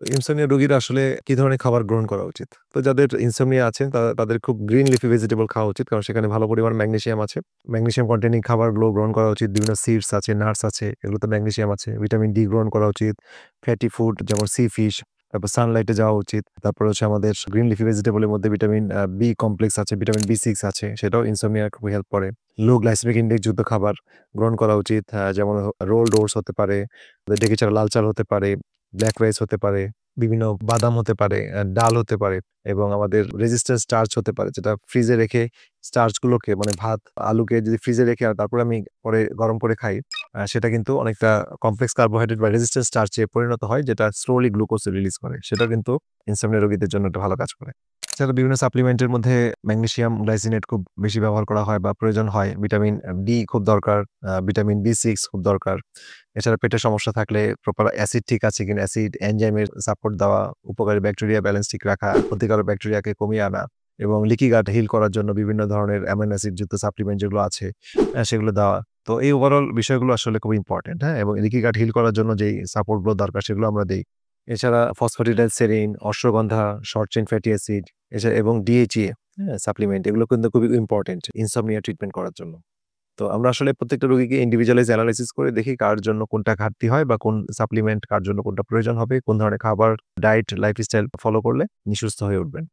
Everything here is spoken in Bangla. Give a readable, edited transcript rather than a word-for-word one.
ইনসোমনিয়া রোগীরা আসলে কি ধরনের খাবার গ্রহণ করা উচিত? তো যাদের ইনসোমনিয়া আছে তাদের খুব গ্রিন লিফি ভেজিটেবল খাওয়া উচিত। কারণ সেখানে ভালো পরিমাণ ম্যাগনেসিয়াম আছে। ম্যাগনেসিয়াম কনটেইনিং খাবারগুলো গ্রহণ করা উচিত। বিভিন্ন সিডস আছে, নাটস আছে, এগুলোতে ম্যাগনেসিয়াম আছে। ভিটামিন ডি গ্রহণ করা উচিত। ফ্যাটি ফুড যেমন সি ফিশ, তারপর সানলাইটে যাওয়া উচিত। তারপর হচ্ছে আমাদের গ্রিন লিফি ভেজিটেবল এর মধ্যে ভিটামিন বি কমপ্লেক্স আছে, ভিটামিন বি6 আছে। সেটাও ইনসোমনিয়া খুবই হেল্প করে। লো গ্লাইসেমিক ইনডেক্স যুক্ত খাবার গ্রহণ করা উচিত। যেমন রোলড ওটস হতে পারে, ডেকে চাল লাল চাল হতে পারে, ব্লাক রাইস হতে পারে, বিভিন্ন বাদাম হতে পারে, ডাল হতে পারে এবং আমাদের রেজিস্ট্যান্স স্টার্চ হতে পারে। যেটা ফ্রিজে রেখে স্টার্চ গুলোকে মানে ভাত, আলুকে যদি ফ্রিজে রেখে আর তারপরে আমি পরে গরম করে খাই, সেটা কিন্তু অনেকটা কমপ্লেক্স কার্বোহাইড্রেট বা রেজিস্ট্যান্স স্টার্চে পরিণত হয় যেটা স্লোলি গ্লুকোজ রিলিজ করে। সেটা কিন্তু ইনসোমনিয়া রোগীদের জন্য একটা ভালো কাজ করে। এছাড়া বিভিন্ন সাপ্লিমেন্টের মধ্যে ম্যাগনেসিয়াম গ্লাইসিনেট খুব বেশি ব্যবহার করা হয় বা প্রয়োজন হয়। ভিটামিন ডি খুব দরকার, ভিটামিন বি6 খুব দরকার। এছাড়া পেটের সমস্যা থাকলে প্রপার অ্যাসিড ঠিক আছে কিনা, অ্যাসিড এনজাইমের সাপোর্ট দেওয়া, উপকারী ব্যাকটেরিয়া ব্যালেন্স ঠিক রাখা, ক্ষতিকারক ব্যাকটেরিয়াকে কমিয়ে আনা এবং লিকি গাট হিল করার জন্য বিভিন্ন ধরনের অ্যামাইনো অ্যাসিড যুক্ত সাপ্লিমেন্ট যেগুলো আছে সেগুলো দেওয়া। তো এই ওভারঅল বিষয়গুলো আসলে খুব ইম্পোর্টেন্ট, হ্যাঁ? এবং লিকি গাট হিল করার জন্য যেই সাপোর্ট গুলো দরকার সেগুলো আমরা দেই। এছাড়া phosphatidylserine, ashwagandha, short chain fatty acid এছাড়া এবং ডিএইচএ, হ্যাঁ? সাপ্লিমেন্ট এগুলো কিন্তু খুবই ইম্পোর্টেন্ট ইনসোমনিয়া ট্রিটমেন্ট করার জন্য। তো আমরা আসলে প্রত্যেকটা রোগীকে ইন্ডিভিজুয়ালাইজ এনালাইসিস করে দেখি কার জন্য কোনটা ঘাটতি হয় বা কোন সাপ্লিমেন্ট কার জন্য কোনটা প্রয়োজন হবে, কোন ধরনের খাবার, ডায়েট, লাইফস্টাইল ফলো করলে সুস্থ হয়ে উঠবেন।